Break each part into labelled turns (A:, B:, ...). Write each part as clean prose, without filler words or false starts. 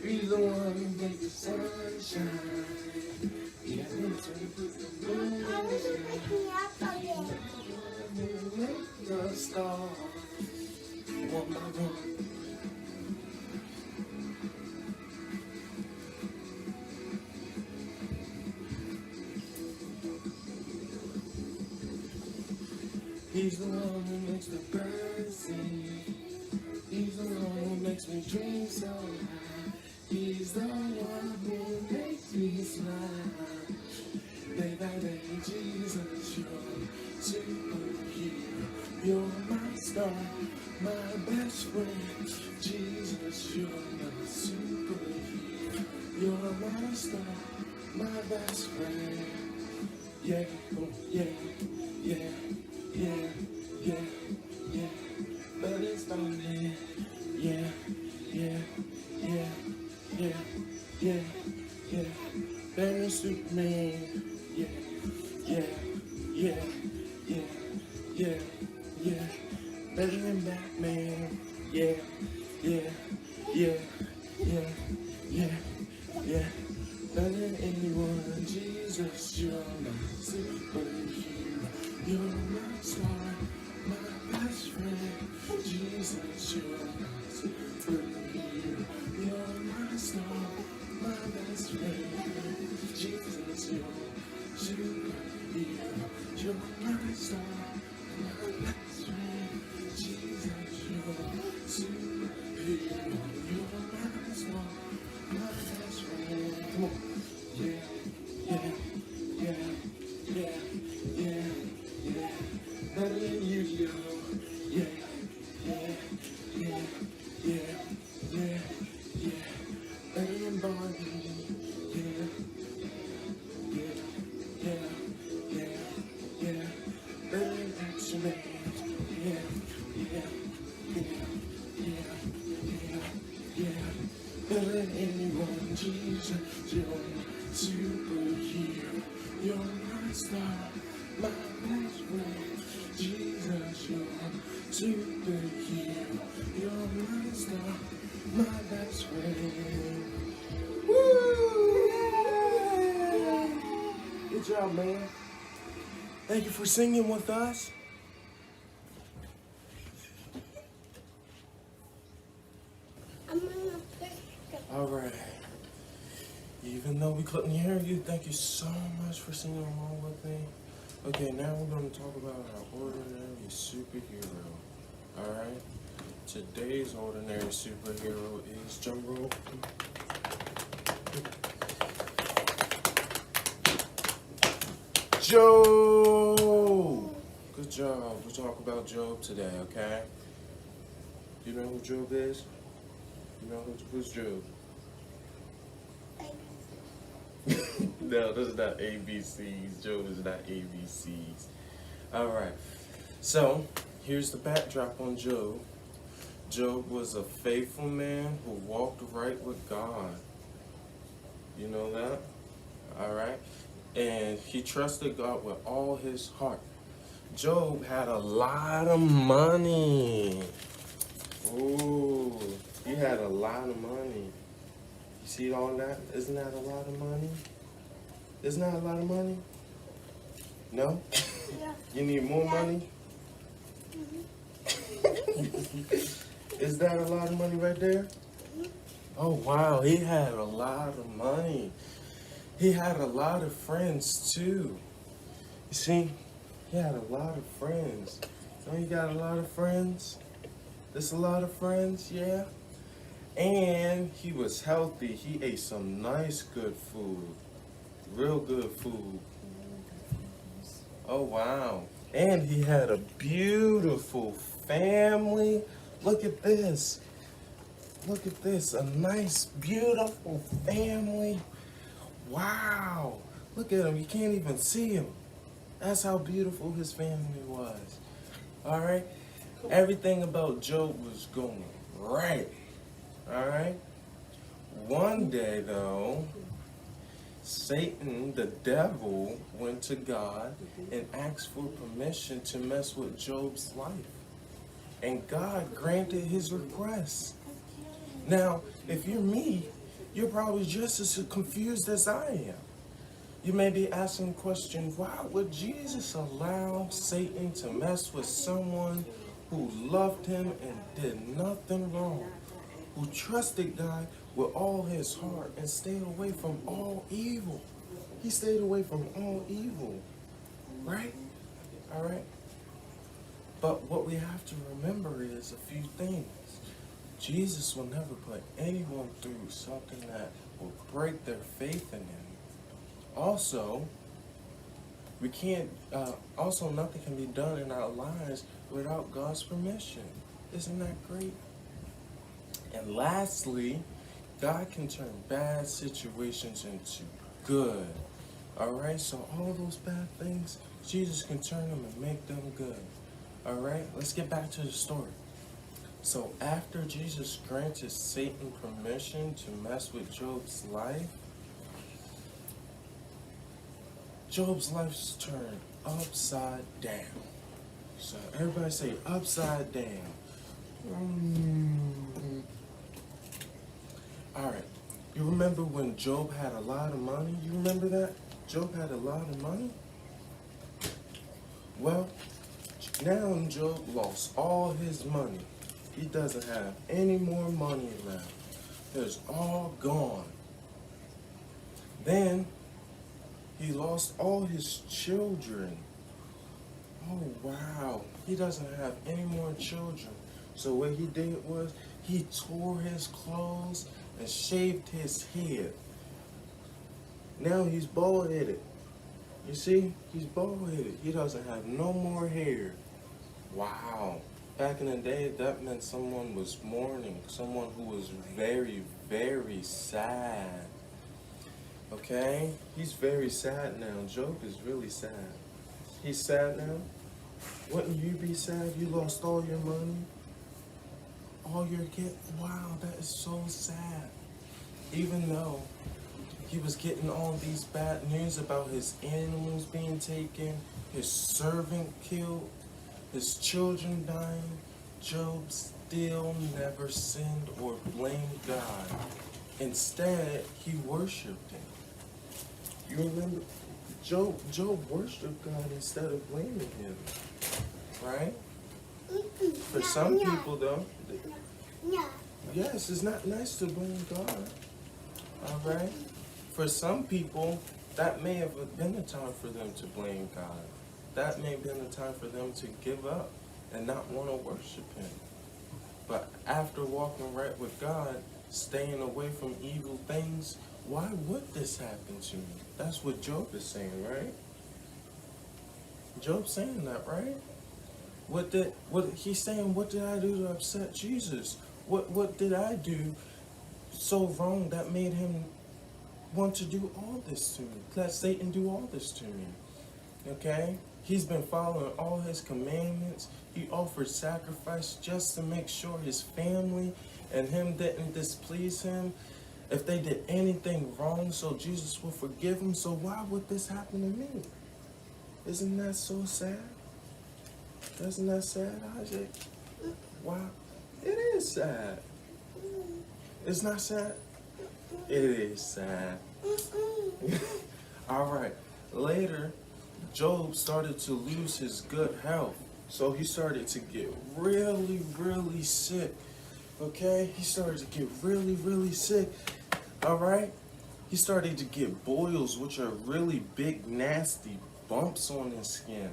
A: He's the one who makes the sun shine. Yeah, he's the moon make the stars one by one. He's the one who makes the birds sing. He's the one who makes me dream so high. He's the one who makes me smile. Baby, Jesus, you're superhero. You're my star, my best friend. Jesus, you're my superhero. You're my star, my best friend. Yeah, oh, yeah, yeah, yeah, yeah, yeah. But it's funny. Yeah, yeah, yeah, yeah, yeah, yeah. Better than Superman. Yeah, yeah, yeah, yeah, yeah, yeah. Better than Batman. Yeah, yeah, yeah, yeah, yeah, yeah. Better than anyone. Jesus, you're my superhero. You're my star, my best friend. Jesus, you're my superhero. You're my star, my best friend. Jesus, you're superhero. You're my star, my best friend. Jesus, you're superhero. You're my star, my best friend. Come on. Yeah, yeah, yeah, yeah, yeah, yeah. Better than you, yo. Yeah, yeah, yeah, yeah, yeah, yeah. Better than Barbie. Yeah, yeah, yeah, yeah, yeah. Better than Action Man. Yeah, yeah, yeah, yeah, yeah, yeah. Better than anyone. Jesus, you're my superhero. You're my star, my best friend. Jesus, you're my superhero. You're my star, my best friend. Woo! Good job, man. Thank you for singing with us. All right. Even though we couldn't hear you, thank you so much for singing along with me. Okay, now we're going to talk about our ordinary superhero. All right. Today's ordinary superhero is drumroll. Job. Good job. We'll talk about Job today. Okay. Do you know who Job is? You know who's Job? No, this is not ABCs. Job is not ABCs. Alright, so here's the backdrop on Job. Job was a faithful man who walked right with God. You know that? Alright? And he trusted God with all his heart. Job had a lot of money. Ooh, he had a lot of money. You see all that? Isn't that a lot of money? Isn't that a lot of money? No?
B: Yeah.
A: You need more money? Is that a lot of money right there? Oh, wow. He had a lot of money. He had a lot of friends, too. You see? He had a lot of friends. Oh, you got a lot of friends? There's a lot of friends, yeah? And he was healthy. He ate some nice, good food. Real good food. Oh, wow. And he had a beautiful family. Look at this. Look at this. A nice, beautiful family. Wow. Look at him. You can't even see him. That's how beautiful his family was. All right? Everything about Job was going right. All right? One day, though, Satan, the devil, went to God and asked for permission to mess with Job's life. And God granted his request. Now, if you're me, You're probably just as confused as I am. You may be asking the question, why would Jesus allow Satan to mess with someone who loved him and did nothing wrong, who trusted God with all his heart and stayed away from all evil? He stayed away from all evil, right? All right? But what we have to remember is a few things. Jesus will never put anyone through something that will break their faith in him. Also, nothing can be done in our lives without God's permission. Isn't that great? And lastly, God can turn bad situations into good. All right, so all those bad things, Jesus can turn them and make them good. All right, let's get back to the story. So after Jesus granted Satan permission to mess with Job's life turned upside down. So everybody say upside down. All right, you remember when Job had a lot of money? You remember that? Job had a lot of money? Well, now Job lost all his money. He doesn't have any more money left. It's all gone. Then he lost all his children. Oh, wow. He doesn't have any more children. So what he did was he tore his clothes and shaved his head. Now he's bald-headed. You see? He's bald-headed. He doesn't have no more hair. Wow. Back in the day, that meant someone was mourning. Someone who was very, very sad. Okay? He's very sad now. Job is really sad. He's sad now? Wouldn't you be sad? You lost all your money? All your get? Wow, that is so sad. Even though he was getting all these bad news about his animals being taken, his servant killed, his children dying, Job still never sinned or blamed God. Instead, he worshiped him. You remember? Job worshiped God instead of blaming him. Right? For some people, though, yes, it's not nice to blame God. All right? For some people, that may have been a time for them to blame God. That may have been a time for them to give up and not want to worship him. But after walking right with God, staying away from evil things, why would this happen to me? That's what Job is saying, right? Job's saying that, right? He's saying, what did I do to upset Jesus? What did I do so wrong that made him want to do all this to me? Let Satan do all this to me. Okay? He's been following all his commandments. He offered sacrifice just to make sure his family and him didn't displease him. If they did anything wrong, so Jesus will forgive them. So why would this happen to me? Isn't that so sad? Isn't that sad, Isaac? Wow. It is sad. It's not sad? It is sad. All right. Later, Job started to lose his good health. So he started to get really, really sick. Okay? He started to get really, really sick. All right? He started to get boils, which are really big, nasty bumps on his skin.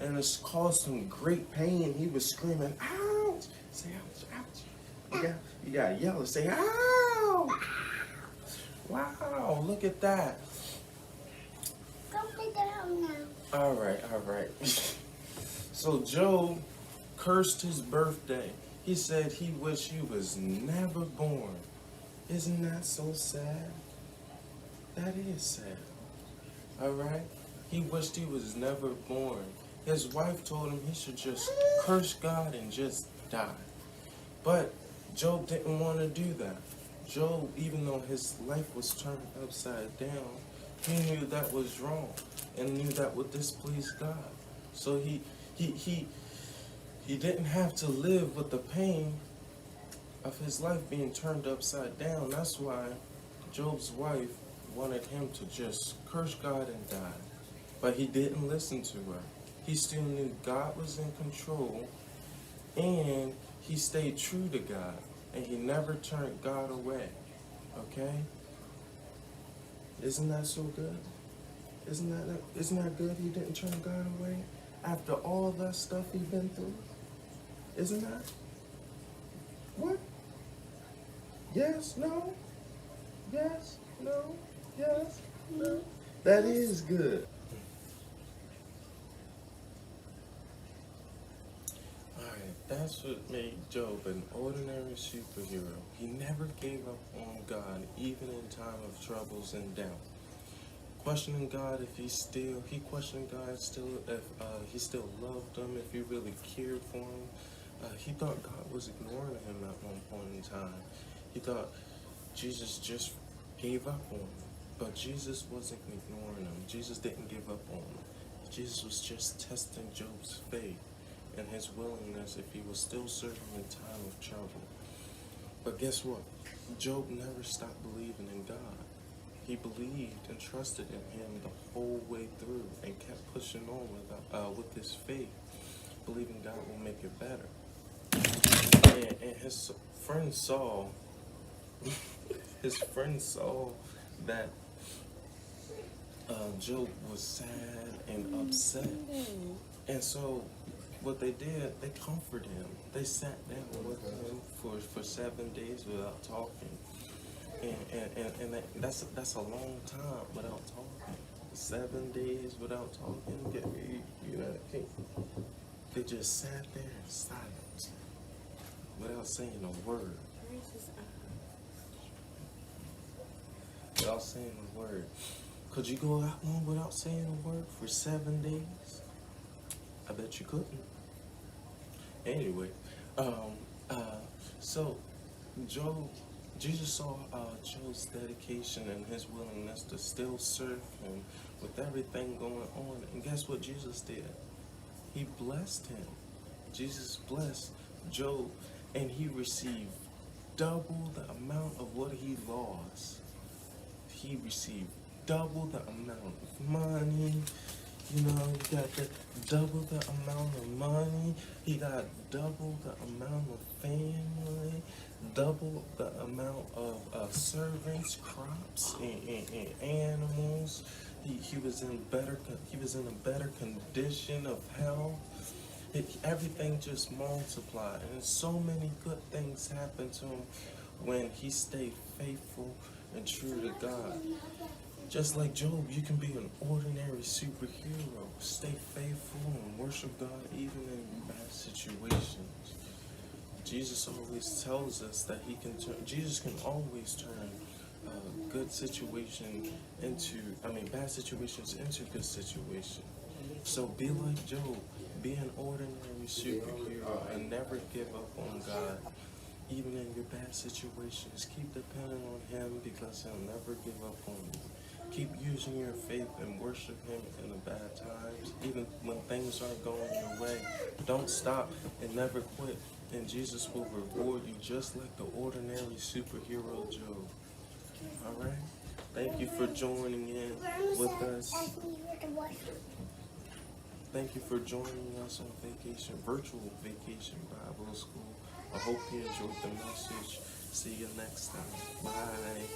A: And it's caused him great pain. He was screaming, ouch! Say ouch, ouch. You gotta yell and say, ow! Wow, look at that.
B: Don't pick it up now.
A: All right. So Job cursed his birthday. He said he wished he was never born. Isn't that so sad? That is sad. All right? He wished he was never born. His wife told him he should just curse God and just die. But Job didn't want to do that. Job, even though his life was turned upside down, he knew that was wrong and knew that would displease God. So he didn't have to live with the pain of his life being turned upside down. That's why Job's wife wanted him to just curse God and die. But he didn't listen to her. He still knew God was in control, and he stayed true to God, and he never turned God away. Okay? Isn't that so good? Isn't that good he didn't turn God away after all that stuff he'd been through? Isn't that? What? Yes, no? Yes, no, yes, no. That is good. Alright, that's what made Job an ordinary superhero. He never gave up on God, even in time of troubles and doubt. Questioning God if he questioned God still if he still loved him, if he really cared for him. He thought God was ignoring him at one point in time. He thought Jesus just gave up on him. But Jesus wasn't ignoring him. Jesus didn't give up on him. Jesus was just testing Job's faith and his willingness if he was still serving in time of trouble. But guess what? Job never stopped believing in God. He believed and trusted in him the whole way through and kept pushing on with his faith, believing God will make it better. And his friend saw that Job was sad and upset. And so what they did, they comforted him. They sat down with him for 7 days without talking. And that's a long time without talking. 7 days without talking. They just sat there in silence without saying a word. Without saying a word. Could you go that long without saying a word for 7 days? I bet you couldn't. Anyway, so Jesus saw Job's dedication and his willingness to still serve him with everything going on. And guess what Jesus did? He blessed him. Jesus blessed Job, and he received double the amount of what he lost. He received double the amount of money. You got double the amount of money. He got double the amount of family, double the amount of servants, crops, and animals. He was in a better condition of health. Everything just multiplied, and so many good things happened to him when he stayed faithful and true to God. Just like Job, you can be an ordinary superhero. Stay faithful and worship God even in bad situations. Jesus always tells us that Jesus can always turn bad situations into good situations. So be like Job, be an ordinary superhero and never give up on God. Even in your bad situations, keep depending on him because he'll never give up on you. Keep using your faith and worship him in the bad times, even when things aren't going your way. Don't stop and never quit, and Jesus will reward you just like the ordinary superhero Job. All right? Thank you for joining in with us. Thank you for joining us on virtual vacation Bible school. I hope you enjoyed the message. See you next time. Bye.